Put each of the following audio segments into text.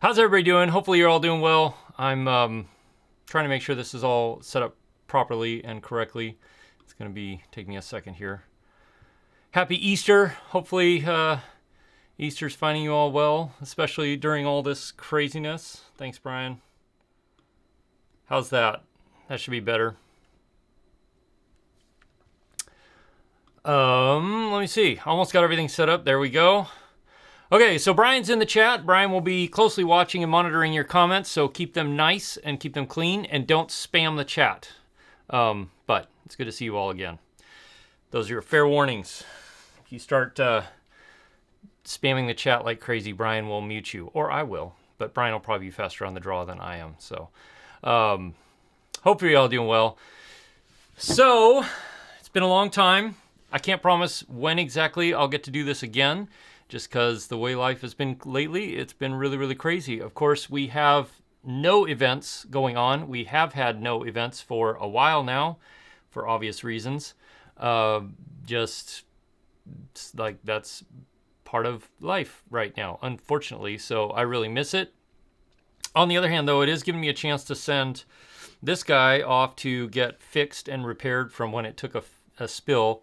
How's everybody doing? Hopefully you're all doing well. I'm trying to make sure this is all set up properly and correctly. It's going to be taking me a second here. Happy Easter. Hopefully Easter's finding you all well, especially during all this craziness. Thanks, Brian. How's that? That should be better. Let me see. Almost got everything set up. There we go. Okay, so Brian's in the chat. Brian will be closely watching and monitoring your comments, so keep them nice and keep them clean, and don't spam the chat. But it's good to see you all again. Those are your fair warnings. If you start spamming the chat like crazy, Brian will mute you, or I will. But Brian will probably be faster on the draw than I am. So hopefully you're all doing well. So it's been a long time. I can't promise when exactly I'll get to do this again, just because the way life has been lately, it's been really, really crazy. Of course, we have no events going on. We have had no events for a while now, for obvious reasons. Just like that's part of life right now, unfortunately. So I really miss it. On the other hand, though, it is giving me a chance to send this guy off to get fixed and repaired from when it took a spill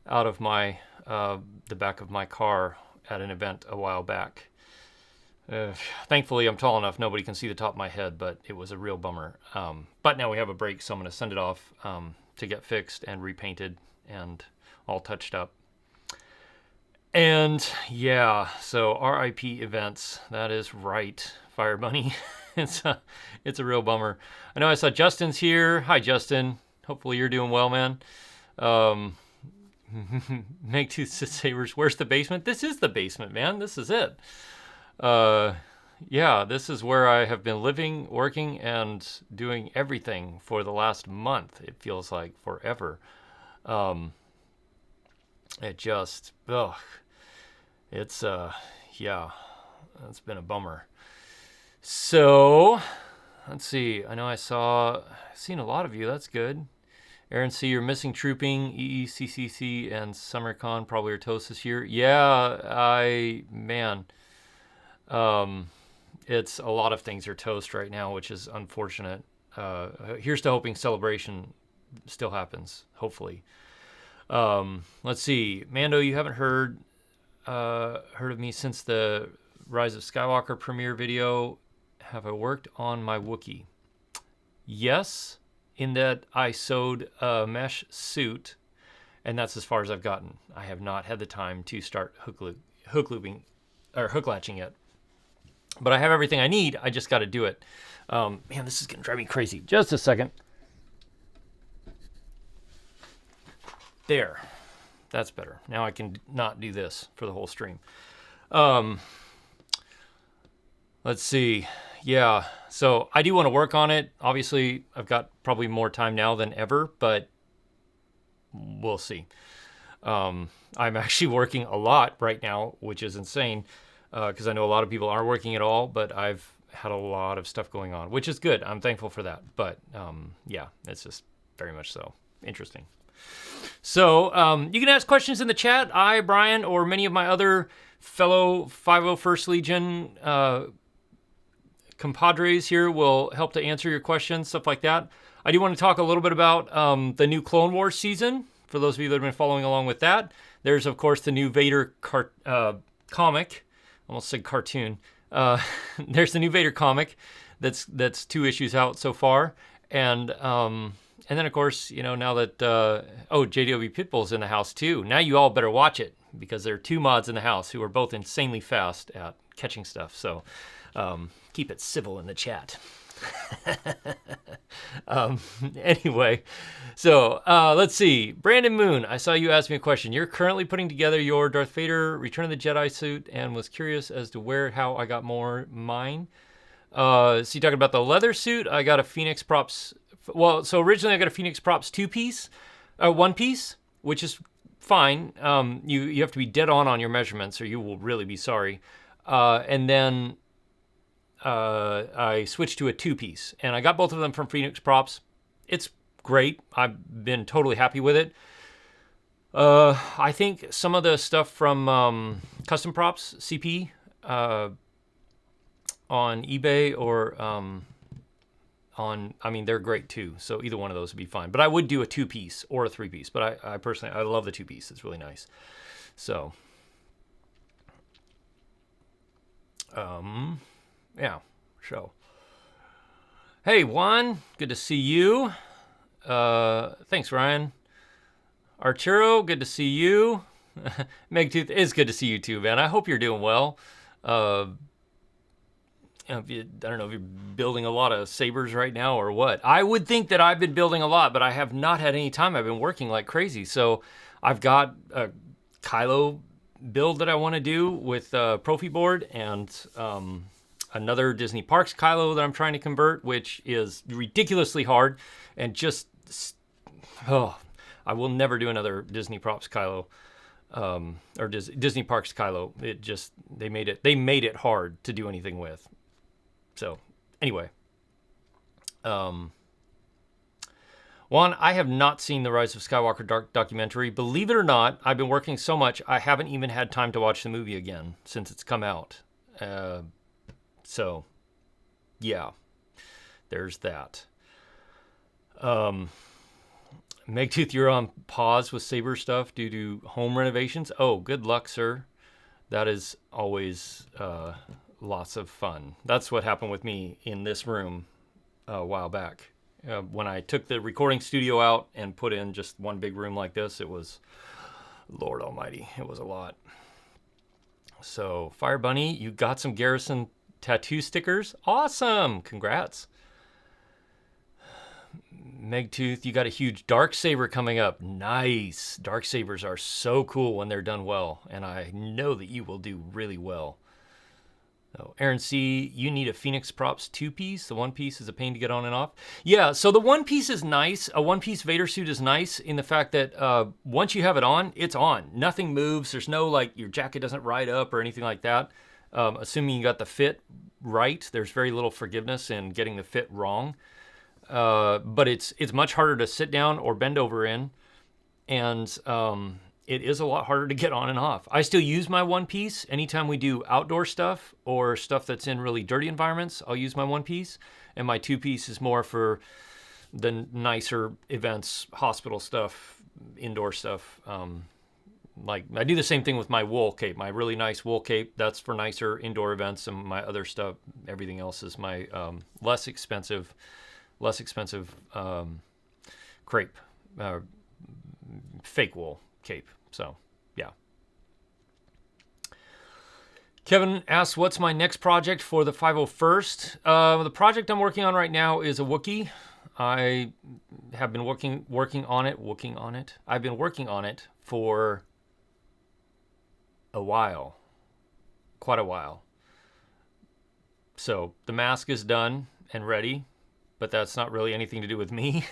out of my the back of my car at an event a while back. Thankfully, I'm tall enough, nobody can see the top of my head, but it was a real bummer. But now we have a break, so I'm going to send it off to get fixed and repainted and all touched up. And yeah, so RIP events, that is right, Fire Bunny. it's a real bummer. I know I saw Justin's here. Hi, Justin. Hopefully you're doing well, man. Make two sabers. Where's the basement? This is the basement, man. This is it. Yeah, this is where I have been living, working, and doing everything for the last month. It feels like forever. It just, it's, yeah, it's been a bummer. So, let's see. I know I've seen a lot of you. That's good. Aaron C., you're missing trooping, EECCC, and SummerCon probably are toast this year. Yeah, man. It's a lot of things are toast right now, which is unfortunate. Here's to hoping Celebration still happens, hopefully. Let's see. Mando, you haven't heard of me since the Rise of Skywalker premiere video. Have I worked on my Wookiee? Yes. In that I sewed a mesh suit, and that's as far as I've gotten. I have not had the time to start hook latching yet. But I have everything I need. I just got to do it. Man, this is going to drive me crazy. Just a second. There. That's better. Now I can not do this for the whole stream. Let's see. Yeah, so I do want to work on it. Obviously, I've got probably more time now than ever, but we'll see. I'm actually working a lot right now, which is insane, because I know a lot of people aren't working at all, but I've had a lot of stuff going on, which is good. I'm thankful for that. But yeah, it's just very much so. Interesting. So you can ask questions in the chat. I, Brian, or many of my other fellow 501st Legion compadres here will help to answer your questions, stuff like that. I do want to talk a little bit about the new Clone Wars season, for those of you that have been following along with that. There's, of course, the new Vader comic. Almost said cartoon. There's the new Vader comic that's 2 issues out so far. And then, of course, you know, now that, JW Pitbull's in the house, too. Now you all better watch it, because there are 2 mods in the house who are both insanely fast at catching stuff. So keep it civil in the chat. Anyway, so let's see. Brandon Moon, I saw you ask me a question. You're currently putting together your Darth Vader Return of the Jedi suit and was curious as to how I got mine. So you talking about the leather suit? I got a Phoenix Props. Well, so originally I got a Phoenix Props 2-piece, 1-piece, which is fine. You have to be dead on your measurements or you will really be sorry. And then I switched to a 2-piece, and I got both of them from Phoenix Props. It's great. I've been totally happy with it. I think some of the stuff from Custom Props CP on eBay or I mean, they're great too. So either one of those would be fine. But I would do a 2-piece or a 3-piece. But I personally, I love the 2-piece. It's really nice. So, yeah, so. Hey, Juan, good to see you. Thanks, Ryan. Arturo, good to see you. Megtooth, it's good to see you too, man. I hope you're doing well. I don't know if you're building a lot of sabers right now or what. I would think that I've been building a lot, but I have not had any time. I've been working like crazy. So I've got a Kylo build that I want to do with Profi board and another Disney Parks Kylo that I'm trying to convert, which is ridiculously hard and just, I will never do another Disney Props Kylo. Or Disney Parks Kylo. It just, they made it hard to do anything with. So anyway, Juan, I have not seen the Rise of Skywalker documentary. Believe it or not, I've been working so much, I haven't even had time to watch the movie again since it's come out. So yeah, there's that. Megtooth, you're on pause with Saber stuff due to home renovations. Oh, good luck, sir. That is always lots of fun. That's what happened with me in this room a while back. When I took the recording studio out and put in just one big room like this, it was, Lord Almighty, it was a lot. So, Fire Bunny, you got some Garrison tattoo stickers. Awesome. Congrats. Megtooth, you got a huge Darksaber coming up. Nice. Darksabers are so cool when they're done well, and I know that you will do really well. So, Aaron C., you need a Phoenix Props 2-piece. The 1-piece is a pain to get on and off. Yeah, so the 1-piece is nice. A 1-piece Vader suit is nice in the fact that once you have it on, it's on. Nothing moves. There's no, like, your jacket doesn't ride up or anything like that. Assuming you got the fit right, there's very little forgiveness in getting the fit wrong. But it's much harder to sit down or bend over in, and it is a lot harder to get on and off. I still use my 1-piece anytime we do outdoor stuff or stuff that's in really dirty environments. I'll use my 1-piece, and my 2-piece is more for the nicer events, hospital stuff, indoor stuff. Like I do the same thing with my wool cape, my really nice wool cape. That's for nicer indoor events, and my other stuff, everything else is my less expensive crepe, fake wool cape. So, yeah. Kevin asks, what's my next project for the 501st? The project I'm working on right now is a Wookiee. I have been working on it. I've been working on it for a while, quite a while. So the mask is done and ready, but that's not really anything to do with me.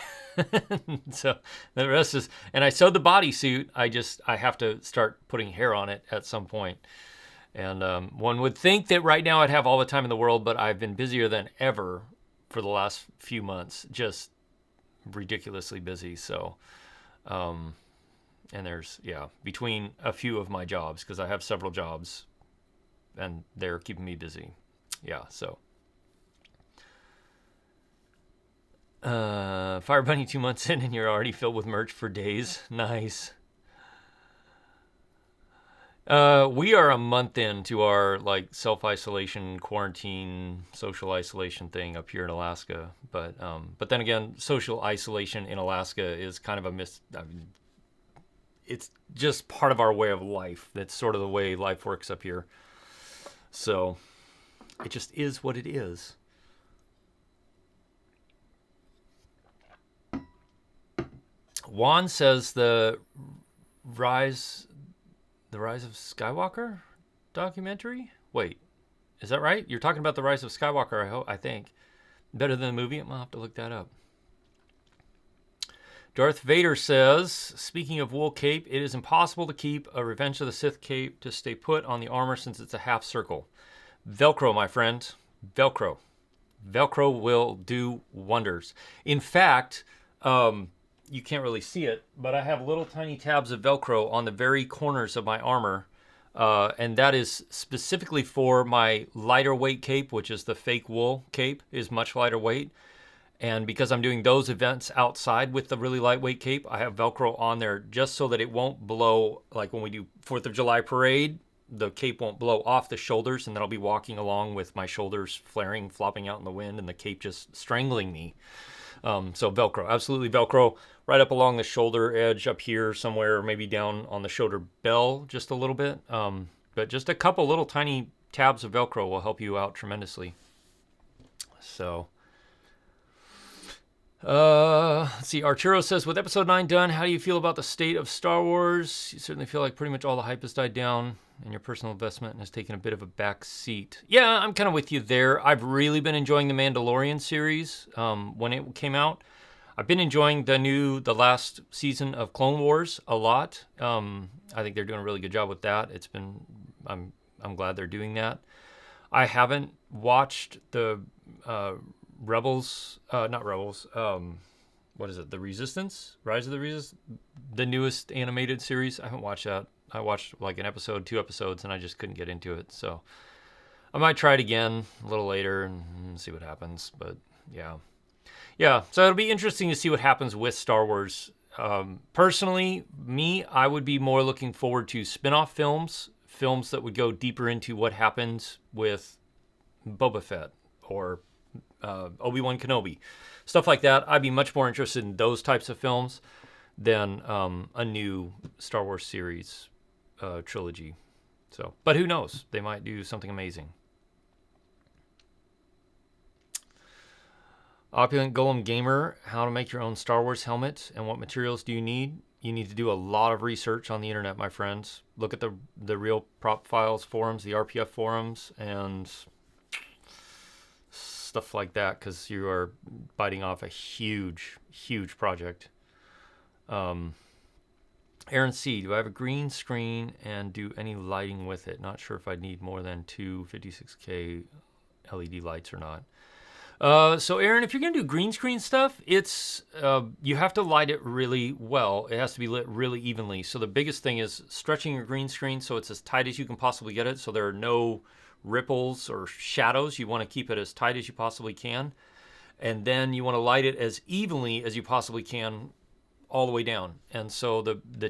So the rest is, and I sewed the bodysuit. I have to start putting hair on it at some point. And one would think that right now I'd have all the time in the world, but I've been busier than ever for the last few months, just ridiculously busy. So, and there's, yeah, between a few of my jobs, because I have several jobs and they're keeping me busy. Yeah, so. Fire Bunny 2 months in and you're already filled with merch for days. Nice. We are a month into our like self-isolation, quarantine, social isolation thing up here in Alaska. But then again, social isolation in Alaska is kind of it's just part of our way of life. That's sort of the way life works up here. So it just is what it is. Juan says the Rise of Skywalker documentary? Wait, is that right? You're talking about the Rise of Skywalker, I think. Better than the movie? I'm going to have to look that up. Darth Vader says, speaking of wool cape, it is impossible to keep a Revenge of the Sith cape to stay put on the armor since it's a half circle. Velcro, my friend. Velcro. Velcro will do wonders. In fact, you can't really see it, but I have little tiny tabs of Velcro on the very corners of my armor And that is specifically for my lighter weight cape, which is the fake wool cape, is much lighter weight. And because I'm doing those events outside with the really lightweight cape, I have Velcro on there just so that it won't blow. Like when we do 4th of July parade, the cape won't blow off the shoulders, and then I'll be walking along with my shoulders flaring, flopping out in the wind, and the cape just strangling me. So Velcro, absolutely Velcro, right up along the shoulder edge up here somewhere, maybe down on the shoulder bell just a little bit. But just a couple little tiny tabs of Velcro will help you out tremendously. So... let's see. Arturo says, with episode 9 done, how do you feel about the state of Star Wars? You certainly feel like pretty much all the hype has died down and your personal investment has taken a bit of a back seat. Yeah, I'm kind of with you there. I've really been enjoying the Mandalorian series when it came out. I've been enjoying the last season of Clone Wars a lot. I think they're doing a really good job with that. I'm glad they're doing that. I haven't watched the what is it? The Resistance? Rise of the Resistance? The newest animated series. I haven't watched that. I watched like an episode, 2 episodes, and I just couldn't get into it. So I might try it again a little later and see what happens. But yeah. Yeah, so it'll be interesting to see what happens with Star Wars. Personally, I would be more looking forward to spin-off films that would go deeper into what happened with Boba Fett or Obi-Wan Kenobi, stuff like that. I'd be much more interested in those types of films than a new Star Wars series trilogy. So, but who knows? They might do something amazing. Opulent Golem Gamer, how to make your own Star Wars helmet and what materials do you need? You need to do a lot of research on the internet, my friends. Look at the Real Prop Files forums, the RPF forums, and stuff like that, because you are biting off a huge, huge project. Aaron C., do I have a green screen and do any lighting with it? Not sure if I'd need more than 2 56K LED lights or not. So Aaron, if you're going to do green screen stuff, it's you have to light it really well. It has to be lit really evenly. So the biggest thing is stretching your green screen so it's as tight as you can possibly get it, so there are no ripples or shadows. You want to keep it as tight as you possibly can. And then you want to light it as evenly as you possibly can all the way down. And so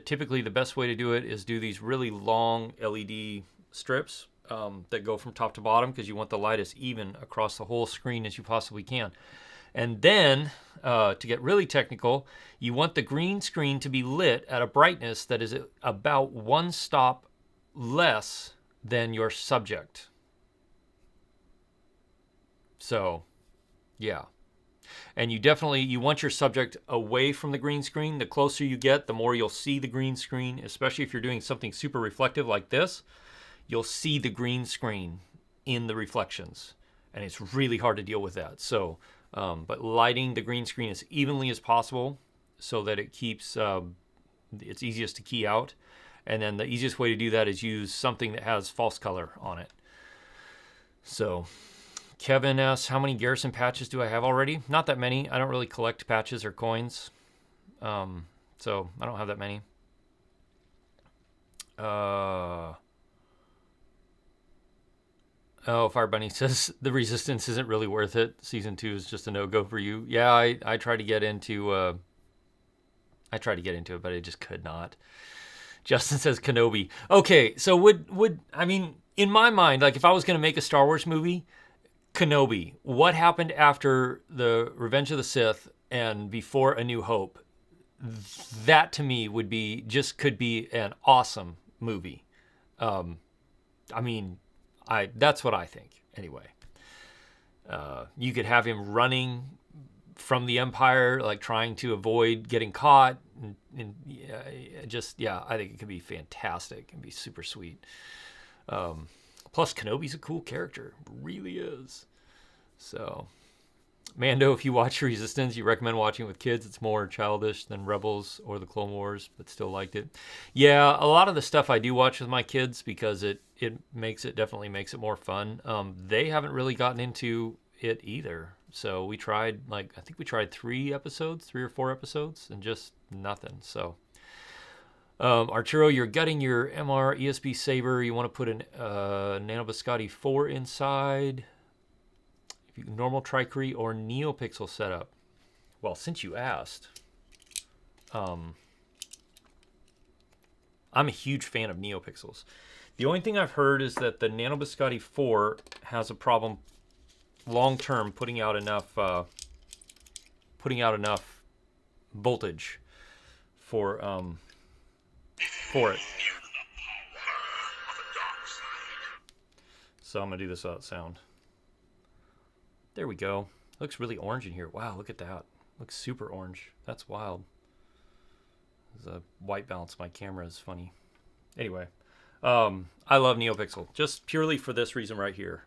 typically the best way to do it is do these really long LED strips that go from top to bottom, because you want the light as even across the whole screen as you possibly can. And then, to get really technical, you want the green screen to be lit at a brightness that is about 1 stop less than your subject. So, yeah. And you want your subject away from the green screen. The closer you get, the more you'll see the green screen, especially if you're doing something super reflective like this. You'll see the green screen in the reflections, and it's really hard to deal with that. So, but lighting the green screen as evenly as possible so that it keeps, it's easiest to key out. And then the easiest way to do that is use something that has false color on it. So, Kevin asks, how many Garrison patches do I have already? Not that many. I don't really collect patches or coins. So, I don't have that many. Oh, Fire Bunny says the Resistance isn't really worth it. Season 2 is just a no-go for you. Yeah, I tried to get into it, but I just could not. Justin says Kenobi. Okay, so would I mean, in my mind, like if I was going to make a Star Wars movie, Kenobi, what happened after the Revenge of the Sith and before A New Hope, that to me could be an awesome movie. I mean, that's what I think, anyway. You could have him running from the Empire, like trying to avoid getting caught. I think it could be fantastic and be super sweet. Plus, Kenobi's a cool character. Really is. So, Mando, if you watch Resistance, you recommend watching it with kids. It's more childish than Rebels or the Clone Wars, but still liked it. Yeah, a lot of the stuff I do watch with my kids because it definitely makes it more fun. They haven't really gotten into it either. So we tried, I think we tried 3 or 4 episodes, and just nothing. So Arturo, you're gutting your MR ESP Saber. You want to put an Nano Biscotti 4 inside. If you normal Tricree or NeoPixel setup. Well, since you asked, I'm a huge fan of NeoPixels. The only thing I've heard is that the Nano Biscotti 4 has a problem long term putting out enough voltage for it. So I'm gonna do this without sound. There we go. Looks really orange in here. Wow, look at that. Looks super orange. That's wild. The white balance of my camera is funny. Anyway, I love NeoPixel just purely for this reason right here.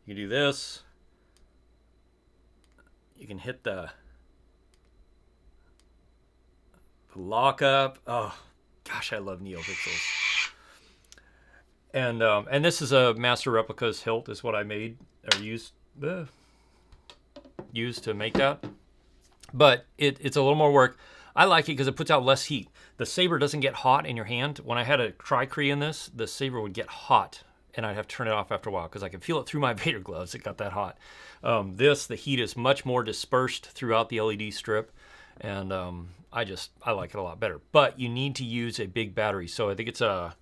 You can do this. You can hit the lockup. Oh gosh, I love NeoPixels. And this is a Master Replica's hilt is what I made or used to make that. But it's a little more work. I like it because it puts out less heat. The saber doesn't get hot in your hand. When I had a Tricree in this, the saber would get hot, and I'd have to turn it off after a while because I could feel it through my Vader gloves. It got that hot. The heat is much more dispersed throughout the LED strip, and I like it a lot better. But you need to use a big battery. So I think it's the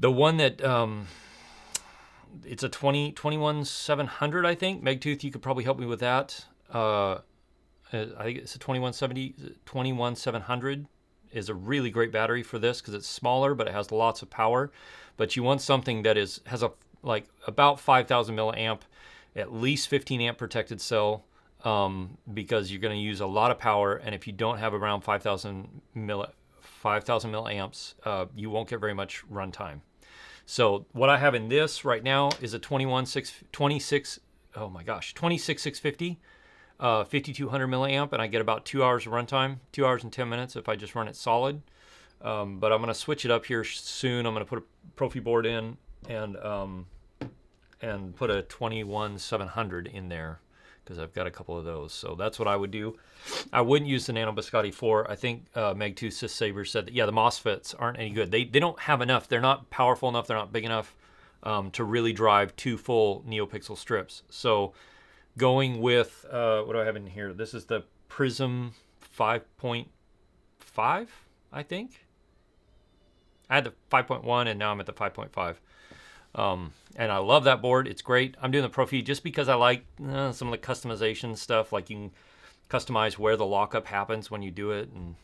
one that it's a 21700, I think. Megtooth, you could probably help me with that. I think it's a 21700 is a really great battery for this because it's smaller, but it has lots of power. But you want something that has about 5,000 milliamp, at least 15 amp protected cell, because you're going to use a lot of power. And if you don't have around 5,000 milliamps, you won't get very much runtime. So what I have in this right now is a 26650. 5200 milliamp, and I get about 2 hours of runtime, 2 hours and 10 minutes if I just run it solid. But I'm going to switch it up here soon. I'm going to put a Profi board in and put a 21700 in there because I've got a couple of those. So that's what I would do. I wouldn't use the Nano Biscotti 4. I think Megtooth Saber said that, yeah, the MOSFETs aren't any good. They don't have enough. They're not powerful enough. They're not big enough to really drive 2 full NeoPixel strips. So going with, what do I have in here? This is the Prism 5.5, I think. I had the 5.1 and now I'm at the 5.5. And I love that board. It's great. I'm doing the Profi just because I like some of the customization stuff. Like you can customize where the lockup happens when you do it. And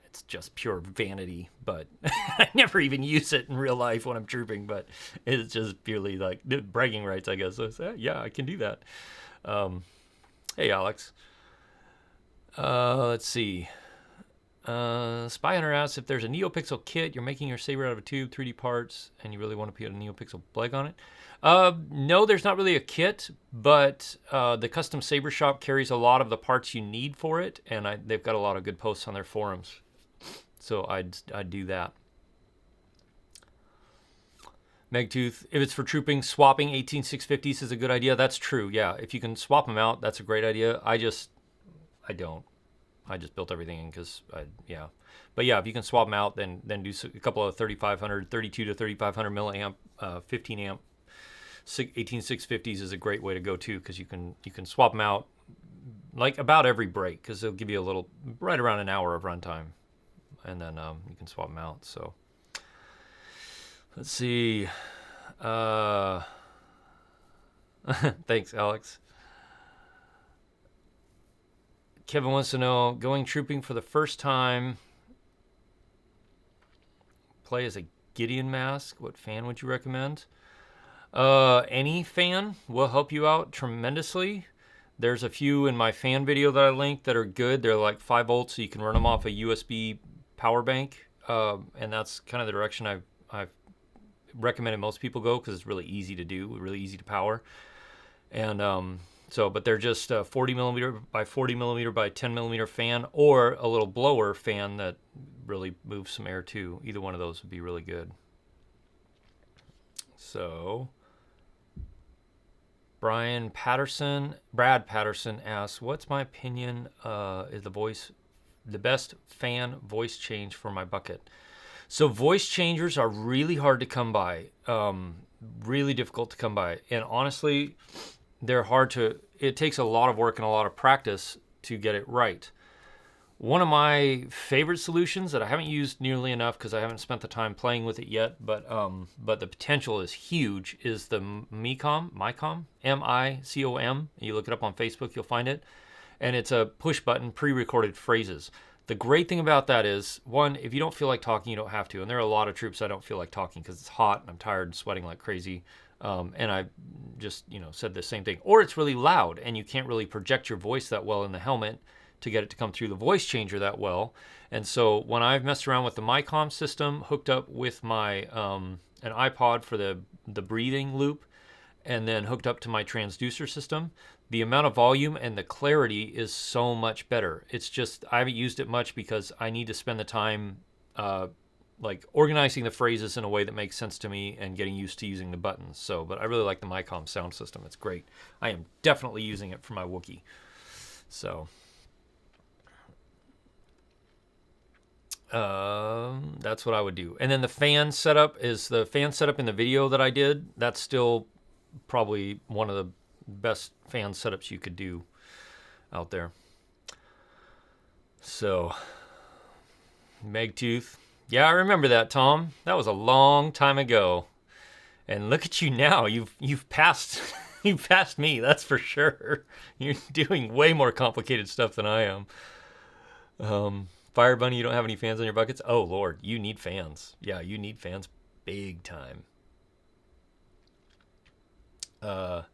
it's just pure vanity. But I never even use it in real life when I'm trooping. But it's just purely like bragging rights, I guess. So yeah, I can do that. Hey, Alex. Let's see. Spy Hunter asks if there's a NeoPixel kit, you're making your saber out of a tube, 3D parts, and you really want to put a NeoPixel bleg on it. No, there's not really a kit, but the Custom Saber Shop carries a lot of the parts you need for it, and they've got a lot of good posts on their forums. So I'd do that. Megtooth, if it's for trooping, swapping 18650s is a good idea. That's true, yeah. If you can swap them out, that's a great idea. I don't. I just built everything in because, yeah. But yeah, if you can swap them out, then do a couple of 32 to 3500 milliamp, 15 amp, 18650s is a great way to go too because you can swap them out like about every break because they'll give you a little, right around an hour of runtime. And then you can swap them out, so. Let's see. Thanks, Alex. Kevin wants to know, going trooping for the first time, play as a Gideon mask. What fan would you recommend? Any fan will help you out tremendously. There's a few in my fan video that I linked that are good. They're like 5 volts, so you can run them off a USB power bank. And that's kind of the direction I've recommended most people go because it's really easy to do, really easy to power. And but they're just a 40 millimeter by 40 millimeter by 10 millimeter fan or a little blower fan that really moves some air too. Either one of those would be really good. So Brad Patterson asks, what's my opinion? Is the voice The best fan voice change for my bucket. So voice changers are really hard to come by, really difficult to come by. And honestly, they're hard to, it takes a lot of work and a lot of practice to get it right. One of my favorite solutions that I haven't used nearly enough because I haven't spent the time playing with it yet, but the potential is huge, is the MICOM, M-I-C-O-M. You look it up on Facebook, you'll find it. And it's a push button, pre-recorded phrases. The great thing about that is, one, if you don't feel like talking, you don't have to. And there are a lot of troops I don't feel like talking because it's hot and I'm tired and sweating like crazy. And I just, said the same thing. Or it's really loud and you can't really project your voice that well in the helmet to get it to come through the voice changer that well. And so when I've messed around with the MICOM system, hooked up with my an iPod for the breathing loop, and then hooked up to my transducer system, the amount of volume and the clarity is so much better. It's just, I haven't used it much because I need to spend the time like organizing the phrases in a way that makes sense to me and getting used to using the buttons. So, but I really like the MICOM sound system. It's great. I am definitely using it for my Wookiee. So, that's what I would do. And then the fan setup is the fan setup in the video that I did. That's still probably one of the best fan setups you could do out there. So, Megtooth. Yeah, I remember that, Tom. That was a long time ago. And look at you now. You've passed you've passed me, that's for sure. You're doing way more complicated stuff than I am. Fire Bunny, you don't have any fans on your buckets? Oh, Lord, you need fans. Yeah, you need fans big time. Fire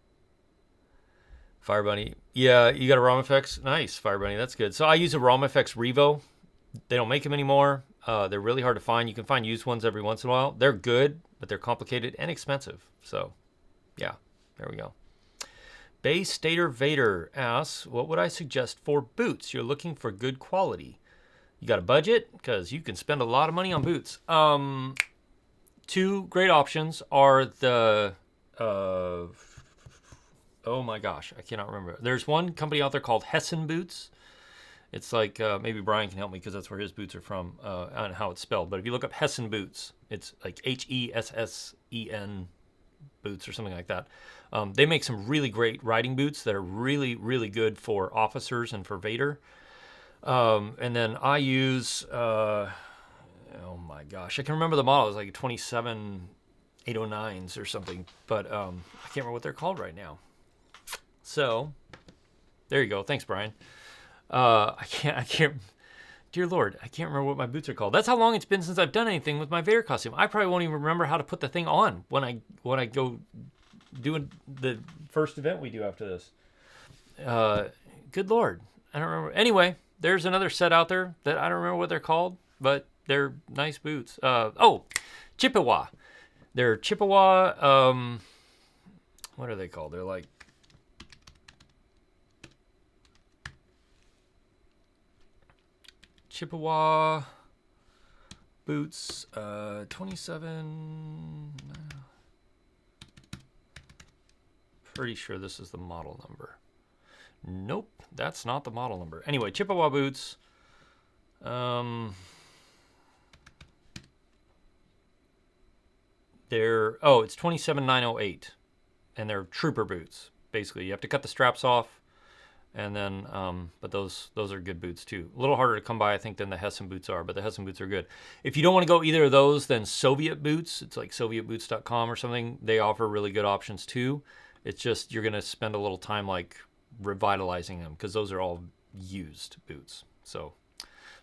Bunny. Yeah, you got a ROM FX? Nice, Fire Bunny. That's good. So I use a ROM FX Revo. They don't make them anymore. They're really hard to find. You can find used ones every once in a while. They're good, but they're complicated and expensive. So, yeah, there we go. Bay Stater Vader asks, what would I suggest for boots? You're looking for good quality. You got a budget? Because you can spend a lot of money on boots. Two great options are the... oh my gosh, I cannot remember. There's one company out there called Hessen Boots. It's like, maybe Brian can help me because that's where his boots are from, and how it's spelled. But if you look up Hessen Boots, it's like H-E-S-S-E-N boots or something like that. They make some really great riding boots that are really, really good for officers and for Vader. And then I use, oh my gosh, I can remember the model. It's like 27809s or something, but I can't remember what they're called right now. So there you go. Thanks, Brian. I can't, dear Lord, I can't remember what my boots are called. That's how long it's been since I've done anything with my Vader costume. I probably won't even remember how to put the thing on when I go doing the first event we do after this. Good Lord, I don't remember. Anyway, there's another set out there that I don't remember what they're called, but they're nice boots. Chippewa. They're Chippewa, what are they called? They're like, Chippewa boots, 27. Pretty sure this is the model number. Nope, that's not the model number. Anyway, Chippewa boots. It's 27908, and they're trooper boots. Basically, you have to cut the straps off. And then, but those are good boots too. A little harder to come by, I think, than the Hessen boots are, but the Hessen boots are good. If you don't want to go either of those, then Soviet boots, it's like sovietboots.com or something. They offer really good options too. It's just, you're going to spend a little time like revitalizing them because those are all used boots. So,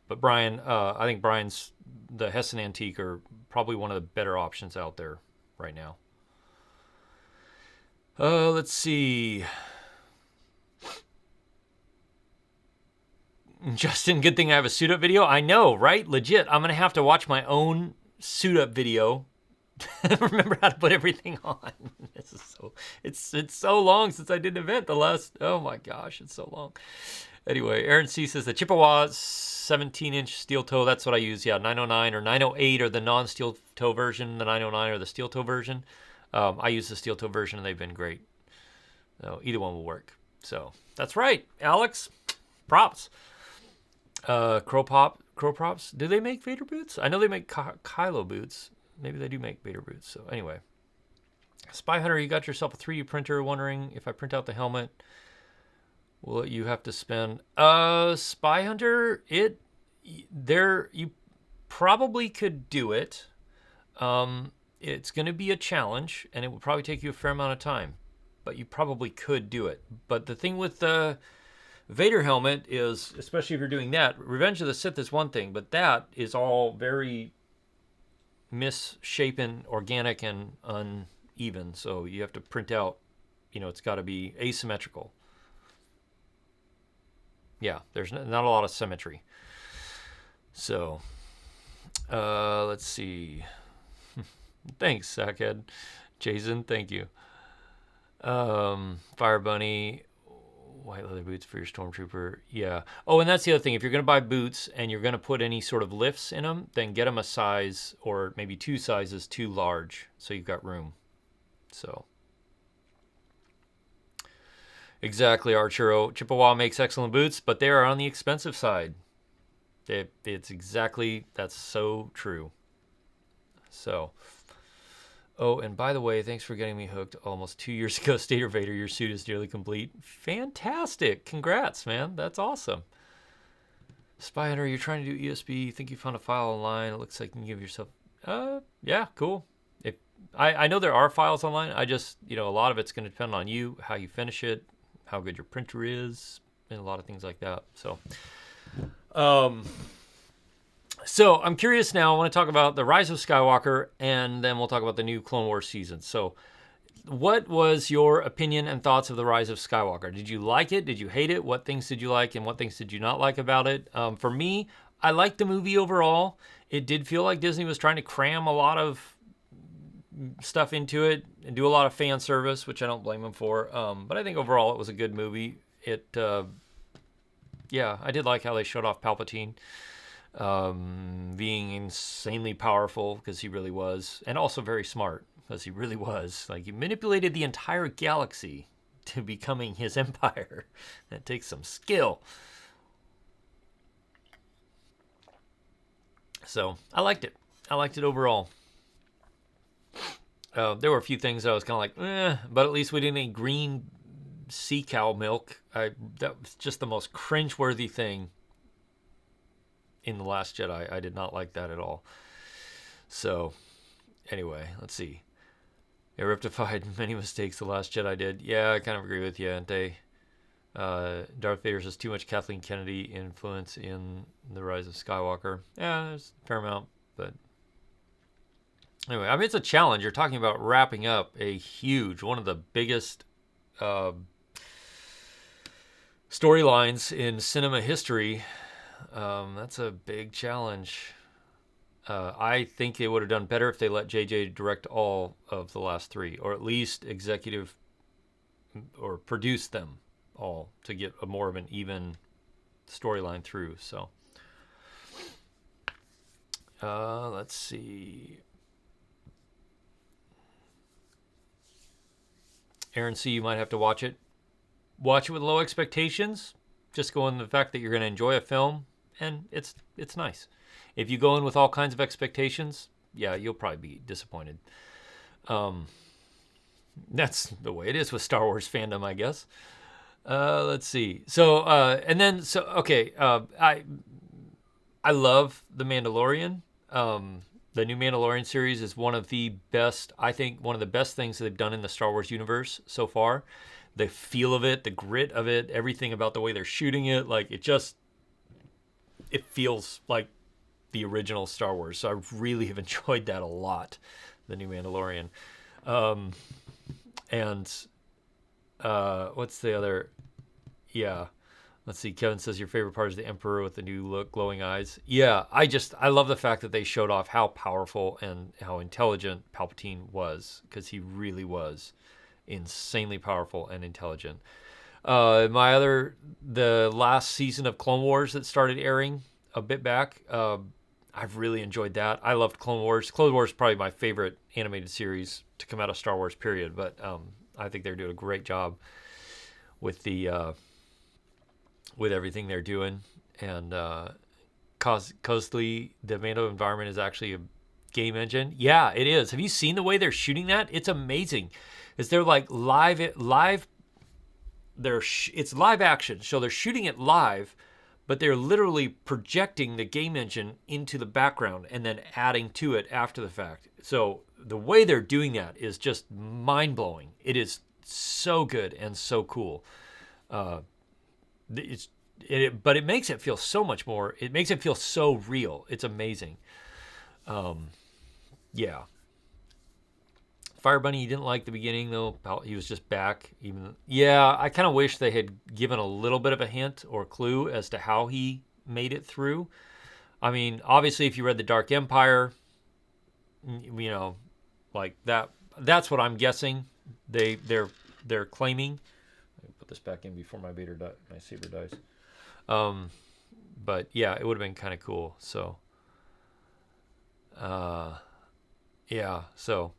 but Brian, I think the Hessen Antique are probably one of the better options out there right now. Let's see. Justin, good thing I have a suit up video. I know, right? Legit. I'm going to have to watch my own suit up video. Remember how to put everything on. This is it's so long since I did an event. Oh my gosh, it's so long. Anyway, Aaron C says the Chippewa 17-inch steel toe. That's what I use. Yeah, 909 or 908 or the non-steel toe version. The 909 or the steel toe version. I use the steel toe version and they've been great. So either one will work. So that's right, Alex. Props. Crow Props. Do they make Vader boots? I know they make Kylo boots. Maybe they do make Vader boots. So anyway, Spy Hunter, you got yourself a 3D printer. Wondering if I print out the helmet, will you have to spend? Spy Hunter, you probably could do it. It's going to be a challenge, and it will probably take you a fair amount of time, but you probably could do it. But the thing with the Vader helmet is, especially if you're doing that, Revenge of the Sith is one thing, but that is all very misshapen, organic, and uneven. So you have to print out, it's got to be asymmetrical. Yeah, there's not a lot of symmetry. So, let's see. Thanks, Sackhead. Jason, thank you. Fire Bunny, white leather boots for your Stormtrooper. Yeah. Oh, and that's the other thing. If you're going to buy boots and you're going to put any sort of lifts in them, then get them a size or maybe 2 sizes too large so you've got room. So. Exactly, Archero. Chippewa makes excellent boots, but they are on the expensive side. That's so true. So. Oh, and by the way, thanks for getting me hooked almost 2 years ago. Stater Vader, your suit is nearly complete. Fantastic. Congrats, man. That's awesome. Spy Hunter, you're trying to do ESB. You think you found a file online. It looks like you can give yourself... yeah, cool. I know there are files online. I just, a lot of it's going to depend on you, how you finish it, how good your printer is, and a lot of things like that. So I'm curious now. I want to talk about the Rise of Skywalker, and then we'll talk about the new Clone Wars season. So what was your opinion and thoughts of the Rise of Skywalker? Did you like it? Did you hate it? What things did you like, and what things did you not like about it? For me, I liked the movie overall. It did feel like Disney was trying to cram a lot of stuff into it and do a lot of fan service, which I don't blame them for. But I think overall it was a good movie. I did like how they showed off Palpatine being insanely powerful, because he really was, and also very smart, because he really was. Like, he manipulated the entire galaxy to becoming his empire. That takes some skill. So I liked it. I liked it overall. There were a few things that I was kind of like, but at least we didn't eat green sea cow milk. That was just the most cringeworthy thing in The Last Jedi. I did not like that at all. So, anyway, let's see. It rectified many mistakes The Last Jedi did. Yeah, I kind of agree with you, Ante. Darth Vader says too much Kathleen Kennedy influence in The Rise of Skywalker. Yeah, there's a fair amount, but anyway, I mean, it's a challenge. You're talking about wrapping up one of the biggest storylines in cinema history. That's a big challenge. I think they would have done better if they let JJ direct all of the last 3, or at least executive or produce them all to get more of an even storyline through. So, let's see. Aaron C., you might have to watch it. Watch it with low expectations. Just go in the fact that you're going to enjoy a film, and it's nice. If you go in with all kinds of expectations, yeah, you'll probably be disappointed. That's the way it is with Star Wars fandom, I guess. Let's see. So, okay. I love The Mandalorian. The new Mandalorian series is one of the best things that they've done in the Star Wars universe so far. The feel of it, the grit of it, everything about the way they're shooting it, like it feels like the original Star Wars. So I really have enjoyed that a lot, the new Mandalorian. What's the other? Yeah. Let's see. Kevin says your favorite part is the Emperor with the new look, glowing eyes. Yeah, I love the fact that they showed off how powerful and how intelligent Palpatine was, because he really was insanely powerful and intelligent. The last season of Clone Wars that started airing a bit back, I've really enjoyed that. I loved Clone Wars. Clone Wars is probably my favorite animated series to come out of Star Wars, period. But I think they're doing a great job with the with everything they're doing. And Cosley, the Mando environment is actually a game engine. Yeah, it is. Have you seen the way they're shooting that? It's amazing. Is they're like it's live action, so they're shooting it live, but they're literally projecting the game engine into the background and then adding to it after the fact. So the way they're doing that is just mind-blowing. It is so good and so cool. But it makes it feel so much more. It makes it feel so real. It's amazing. Yeah. Fire Bunny, you didn't like the beginning though. He was just back. Yeah, I kind of wish they had given a little bit of a hint or clue as to how he made it through. I mean, obviously, if you read The Dark Empire, you know, like that. That's what I'm guessing. They're claiming. Let me put this back in before my saber dies. But yeah, it would have been kind of cool. So, yeah. So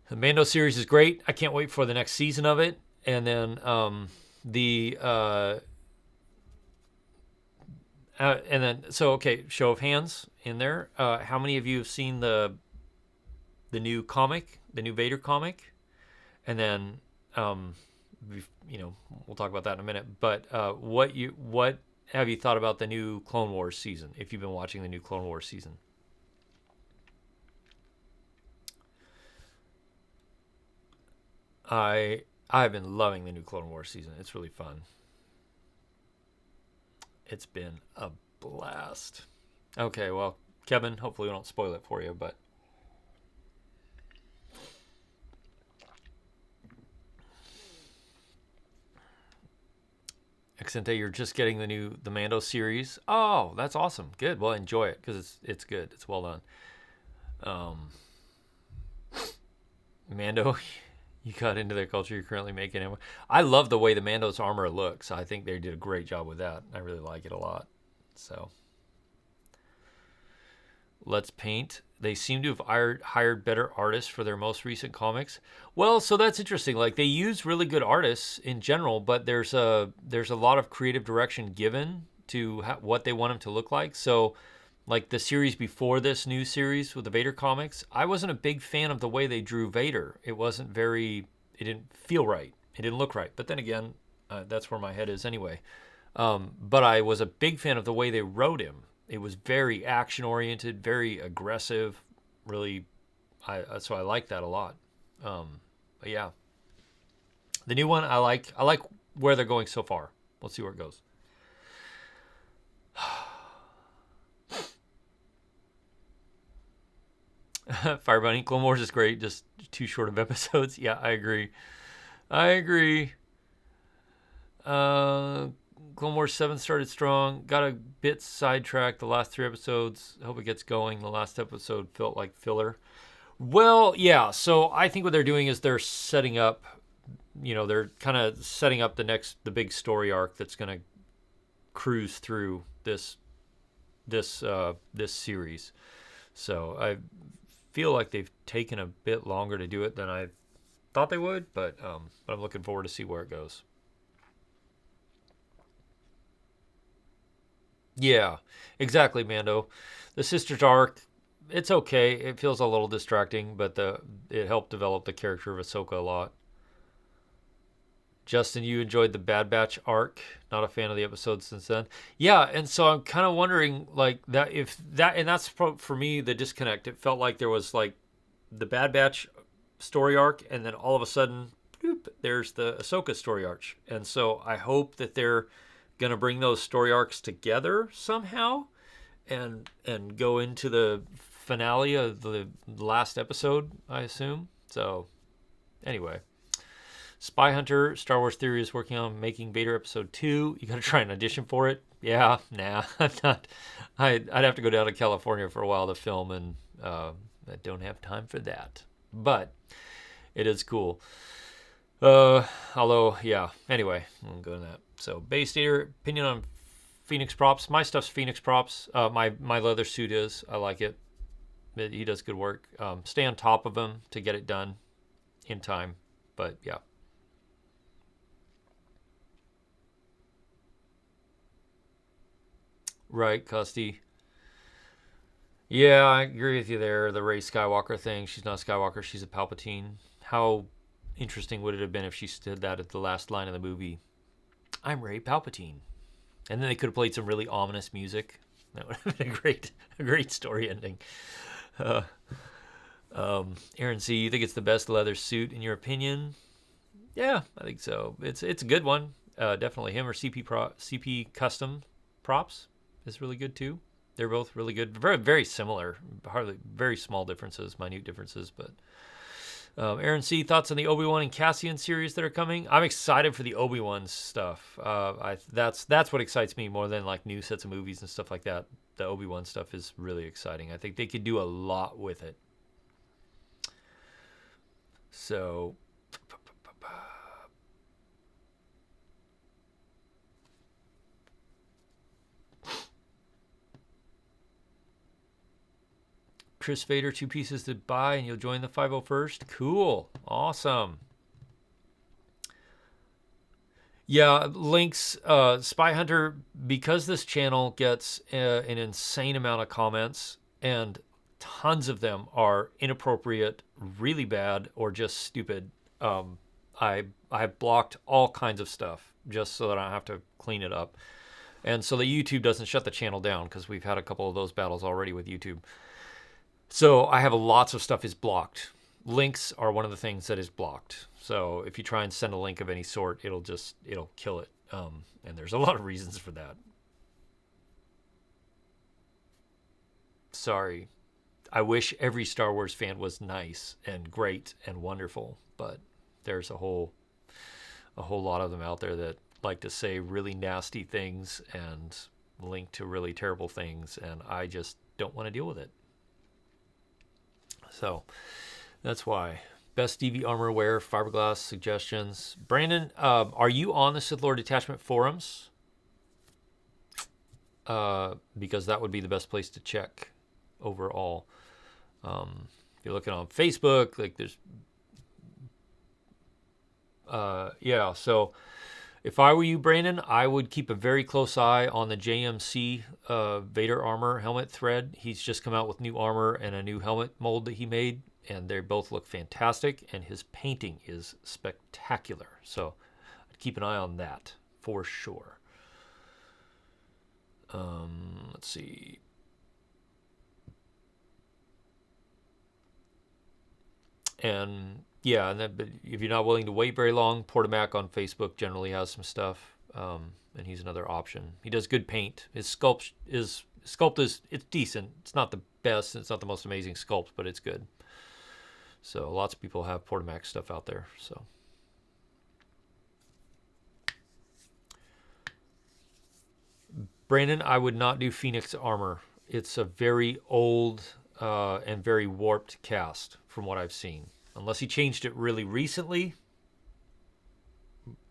the Mando series is great. I can't wait for the next season of it. And then okay, show of hands in there. How many of you have seen the new comic, the new Vader comic? And then we'll talk about that in a minute. But what have you thought about the new Clone Wars season? If you've been watching the new Clone Wars season, I've been loving the new Clone Wars season. It's really fun. It's been a blast. Okay, well, Kevin, hopefully we don't spoil it for you, but Accente, you're just getting the Mando series. Oh, that's awesome. Good. Well, enjoy it because it's good. It's well done. Mando, you got into the culture you're currently making. I love the way the Mando's armor looks. I think they did a great job with that. I really like it a lot. So, Let's Paint. They seem to have hired better artists for their most recent comics. Well, so that's interesting. Like, they use really good artists in general, but there's a lot of creative direction given to what they want them to look like. So, like the series before this new series with the Vader comics, I wasn't a big fan of the way they drew Vader. It didn't feel right. It didn't look right. But then again, that's where my head is anyway. But I was a big fan of the way they wrote him. It was very action-oriented, very aggressive, really. So I like that a lot. But yeah, the new one I like where they're going so far. We'll see where it goes. Fire Bunny, Clone Wars is great, just too short of episodes. Yeah, I agree. Clone Wars 7 started strong, got a bit sidetracked the last 3 episodes. Hope it gets going. The last episode felt like filler. Well, yeah, so I think what they're doing is they're setting up, they're kind of setting up the big story arc that's going to cruise through this series. So I feel like they've taken a bit longer to do it than I thought they would, but I'm looking forward to see where it goes. Yeah, exactly, Mando. The Sisters arc, it's okay. It feels a little distracting, but it helped develop the character of Ahsoka a lot. Justin, you enjoyed the Bad Batch arc. Not a fan of the episodes since then. Yeah, and so I'm kind of wondering, like, that's for me the disconnect. It felt like there was like the Bad Batch story arc, and then all of a sudden, bloop, there's the Ahsoka story arc. And so I hope that they're going to bring those story arcs together somehow and go into the finale of the last episode, I assume. So anyway, Spy Hunter, Star Wars Theory is working on making Vader episode 2. You got to try an audition for it. Yeah, nah, I'm not. I'd have to go down to California for a while to film, and I don't have time for that. But it is cool. Although, yeah. Anyway, we'll go to that. So, Base Stater, opinion on Phoenix props. My stuff's Phoenix props. My leather suit is. I like it. He does good work. Stay on top of him to get it done in time. But, yeah. Right, Custy. Yeah, I agree with you there. The Rey Skywalker thing. She's not Skywalker. She's a Palpatine. How interesting would it have been if she said that at the last line of the movie? I'm Rey Palpatine. And then they could have played some really ominous music. That would have been a great story ending. Uh, Aaron C., you think it's the best leather suit in your opinion? Yeah, I think so. It's a good one. Definitely him or CP Custom Props is really good too. They're both really good. Very similar. Hardly very small differences, minute differences. But Aaron C., thoughts on the Obi-Wan and Cassian series that are coming? I'm excited for the Obi-Wan stuff. That's what excites me more than like new sets of movies and stuff like that. The Obi-Wan stuff is really exciting. I think they could do a lot with it. So Chris Vader, 2 pieces to buy, and you'll join the 501st. Cool. Awesome. Yeah, links, Spy Hunter, because this channel gets an insane amount of comments, and tons of them are inappropriate, really bad, or just stupid. I have blocked all kinds of stuff just so that I don't have to clean it up. And so that YouTube doesn't shut the channel down, because we've had a couple of those battles already with YouTube. So I have lots of stuff is blocked. Links are one of the things that is blocked. So if you try and send a link of any sort, it'll kill it. And there's a lot of reasons for that. Sorry. I wish every Star Wars fan was nice and great and wonderful, but there's a whole lot of them out there that like to say really nasty things and link to really terrible things, and I just don't want to deal with it. So that's why. Best DV armor wear, fiberglass suggestions. Brandon, are you on the Sith Lord Detachment forums? Because that would be the best place to check overall. If you're looking on Facebook, like there's... yeah, so if I were you, Brandon, I would keep a very close eye on the JMC Vader armor helmet thread. He's just come out with new armor and a new helmet mold that he made, and they both look fantastic, and his painting is spectacular. So I'd keep an eye on that for sure. Let's see. And yeah, and then, but if you're not willing to wait very long, Portamac on Facebook generally has some stuff, and he's another option. He does good paint. His sculpt is it's decent. It's not the best. It's not the most amazing sculpt, but it's good. So lots of people have Portamac stuff out there. So Brandon, I would not do Phoenix armor. It's a very old and very warped cast from what I've seen. Unless he changed it really recently.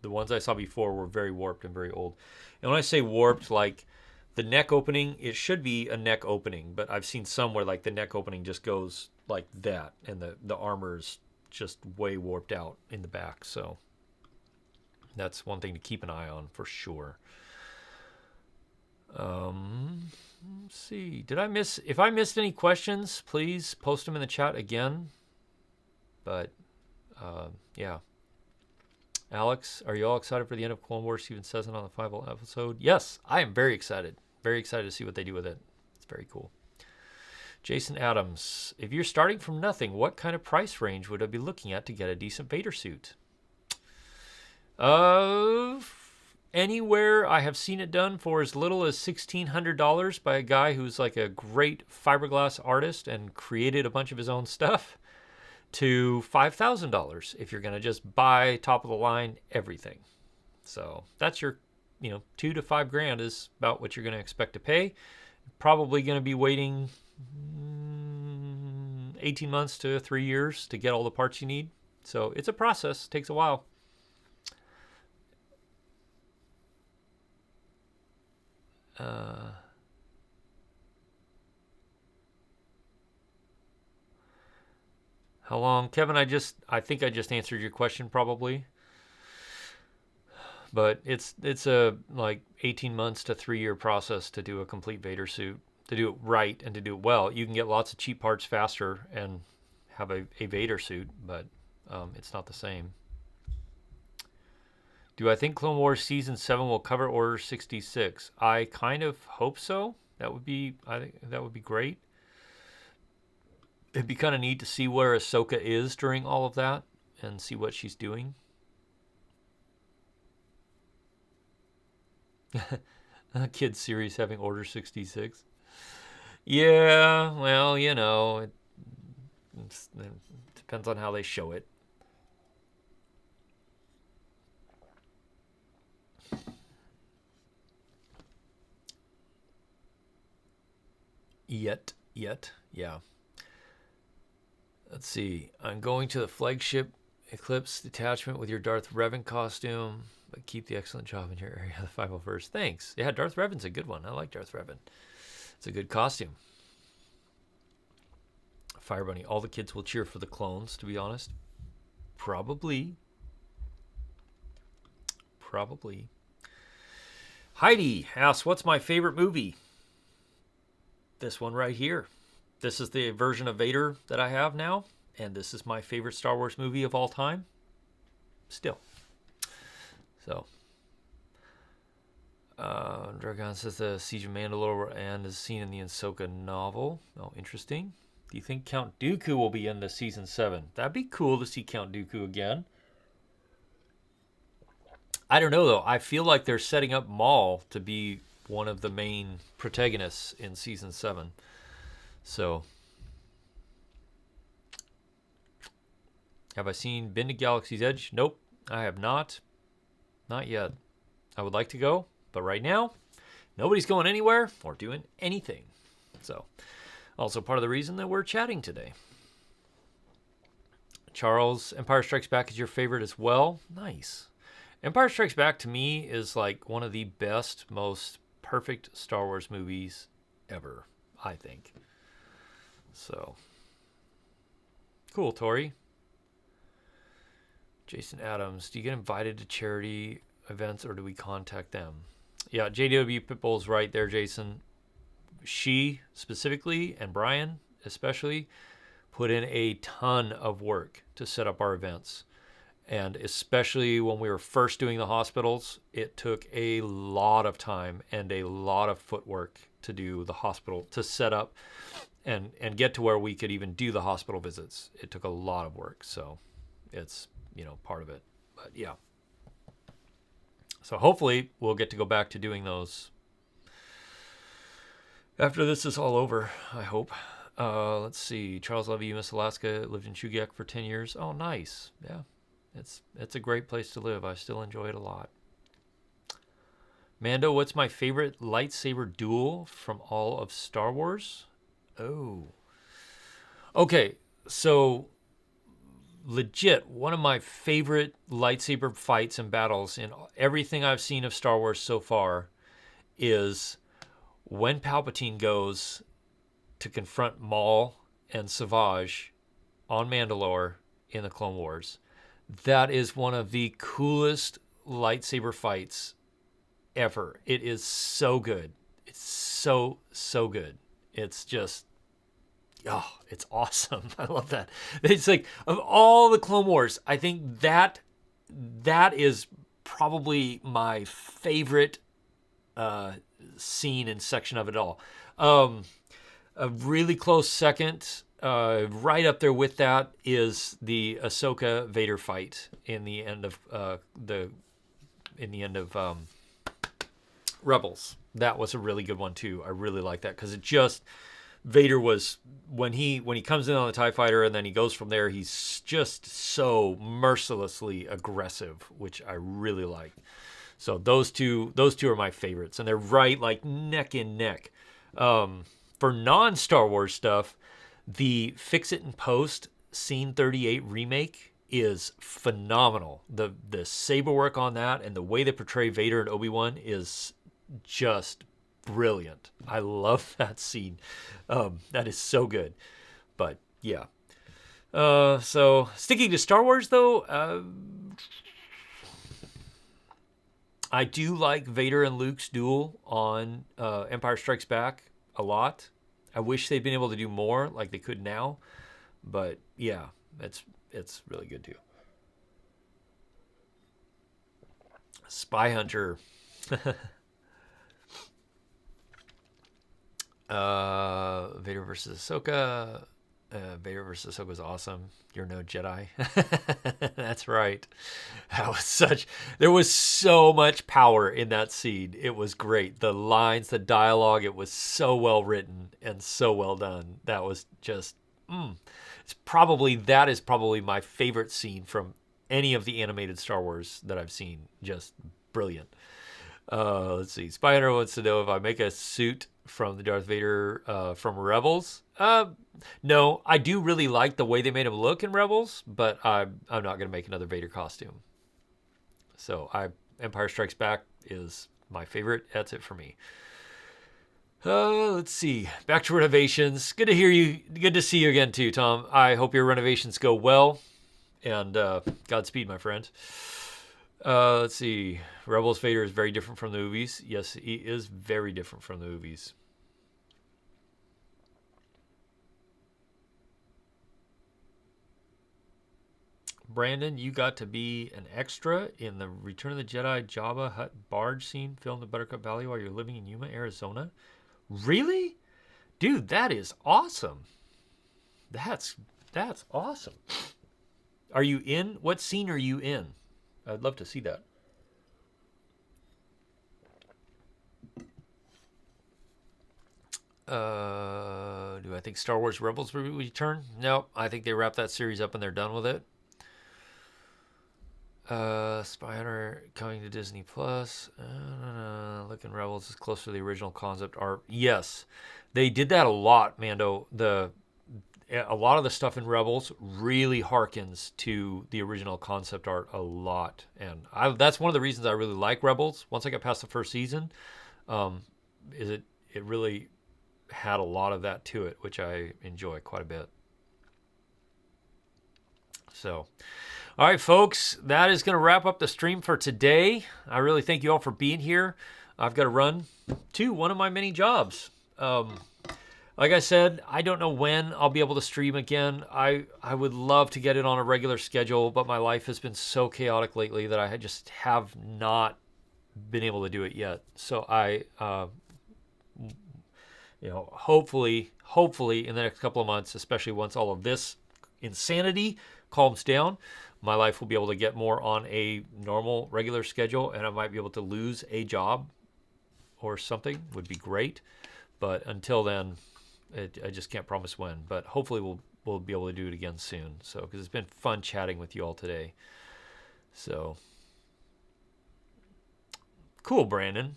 The ones I saw before were very warped and very old. And when I say warped, like the neck opening, it should be a neck opening, but I've seen some where like the neck opening just goes like that, and the armor's just way warped out in the back. So that's one thing to keep an eye on for sure. Let's see. If I missed any questions, please post them in the chat again. But yeah. Alex, are you all excited for the end of Clone Wars? Steven says it on the final episode. Yes, I am very excited. Very excited to see what they do with it. It's very cool. Jason Adams, if you're starting from nothing, what kind of price range would I be looking at to get a decent Vader suit? Anywhere I have seen it done for as little as $1,600 by a guy who's like a great fiberglass artist and created a bunch of his own stuff, to $5,000 if you're going to just buy top of the line everything. So that's your, $2 to $5 grand is about what you're going to expect to pay. Probably going to be waiting 18 months to 3 years to get all the parts you need. So it's a process. It takes a while. How long? Kevin, I think I just answered your question probably. But it's a like 18 months to 3-year process to do a complete Vader suit, to do it right and to do it well. You can get lots of cheap parts faster and have a Vader suit, but it's not the same. Do I think Clone Wars Season 7 will cover Order 66? I kind of hope so. I think that would be great. It'd be kind of neat to see where Ahsoka is during all of that and see what she's doing. Kids series having Order 66. Yeah, well, you know, it depends on how they show it. Yet, yeah. Let's see. I'm going to the flagship Eclipse detachment with your Darth Revan costume, but keep the excellent job in your area of the 501st. Thanks. Yeah, Darth Revan's a good one. I like Darth Revan. It's a good costume. Fire Bunny. All the kids will cheer for the clones, to be honest. Probably. Heidi asks, what's my favorite movie? This one right here. This is the version of Vader that I have now, and this is my favorite Star Wars movie of all time. Still. So, Dragon says the Siege of Mandalore and is seen in the Ahsoka novel. Oh, interesting. Do you think Count Dooku will be in the Season 7? That'd be cool to see Count Dooku again. I don't know, though. I feel like they're setting up Maul to be one of the main protagonists in Season 7. So, have I seen Been to Galaxy's Edge? Nope, I have not. Not yet. I would like to go, but right now, nobody's going anywhere or doing anything. So, also part of the reason that we're chatting today. Charles, Empire Strikes Back is your favorite as well? Nice. Empire Strikes Back to me is like one of the best, most perfect Star Wars movies ever, I think. So, cool, Tori. Jason Adams, do you get invited to charity events or do we contact them? Yeah, JW Pitbull's right there, Jason. She specifically, and Brian especially, put in a ton of work to set up our events. And especially when we were first doing the hospitals, it took a lot of time and a lot of footwork to do the hospital, to set up and get to where we could even do the hospital visits. It took a lot of work. So it's, part of it. But yeah. So hopefully we'll get to go back to doing those after this is all over, I hope. Let's see. Charles Levy, UMass Alaska, lived in Chugiak for 10 years. Oh, nice. Yeah. It's a great place to live. I still enjoy it a lot. Mando, what's my favorite lightsaber duel from all of Star Wars? Oh. Okay, so legit, one of my favorite lightsaber fights and battles in everything I've seen of Star Wars so far is when Palpatine goes to confront Maul and Savage on Mandalore in the Clone Wars. That is one of the coolest lightsaber fights ever. It is so good. It's so good. It's just, it's awesome. I love that. It's like, of all the Clone Wars, I think that is probably my favorite scene and section of it all. A really close second, right up there with that, is the Ahsoka Vader fight in the end of Rebels. That was a really good one too. I really like that because it just, Vader was, when he comes in on the TIE fighter and then he goes from there, he's just so mercilessly aggressive, which I really like. So those two are my favorites, and they're right like neck and neck. For non-Star Wars stuff, the Fix It in Post Scene 38 remake is phenomenal. The saber work on that and the way they portray Vader and Obi-Wan is just brilliant. I love that scene. That is so good. But yeah. So sticking to Star Wars though, I do like Vader and Luke's duel on Empire Strikes Back a lot. I wish they'd been able to do more like they could now. But yeah, it's really good too. Spy Hunter. Vader versus Ahsoka. Vader versus Ahsoka was awesome. You're no Jedi. That's right. There was so much power in that scene. It was great. The lines, the dialogue, it was so well written and so well done. That was just, that is probably my favorite scene from any of the animated Star Wars that I've seen. Just brilliant. Let's see. Spy Hunter wants to know if I make a suit from the Darth Vader from Rebels. No, I do really like the way they made him look in Rebels, but I'm not going to make another Vader costume. So Empire Strikes Back is my favorite. That's it for me. Let's see. Back to renovations. Good to hear you. Good to see you again too, Tom. I hope your renovations go well. And Godspeed, my friend. Let's see. Rebels Vader is very different from the movies. Yes, he is very different from the movies. Brandon, you got to be an extra in the Return of the Jedi Jabba Hutt barge scene filmed in Buttercup Valley while you're living in Yuma, Arizona. Really? Dude, that is awesome. That's awesome. Are you in? What scene are you in? I'd love to see that. Do I think Star Wars Rebels will return? No, I think they wrap that series up and they're done with it. Spy Hunter coming to Disney Plus. Looking Rebels is close to the original concept art. Yes, they did that a lot, Mando. A lot of the stuff in Rebels really harkens to the original concept art a lot, and that's one of the reasons I really like Rebels. Once I got past the first season, it really had a lot of that to it, which I enjoy quite a bit. So, all right, folks, that is going to wrap up the stream for today. I really thank you all for being here. I've got to run to one of my many jobs. Like I said, I don't know when I'll be able to stream again. I would love to get it on a regular schedule, but my life has been so chaotic lately that I just have not been able to do it yet. So hopefully in the next couple of months, especially once all of this insanity calms down, my life will be able to get more on a normal, regular schedule, and I might be able to lose a job or something. Would be great. But until then, I just can't promise when. But hopefully we'll be able to do it again soon. So, because it's been fun chatting with you all today. So, cool, Brandon.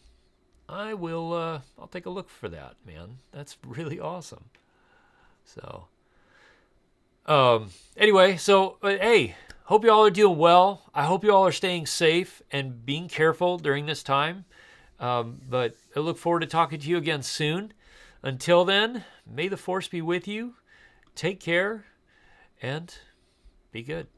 I'll take a look for that, man. That's really awesome. So, anyway, hey, hope you all are doing well. I hope you all are staying safe and being careful during this time. But I look forward to talking to you again soon. Until then, may the Force be with you. Take care and be good.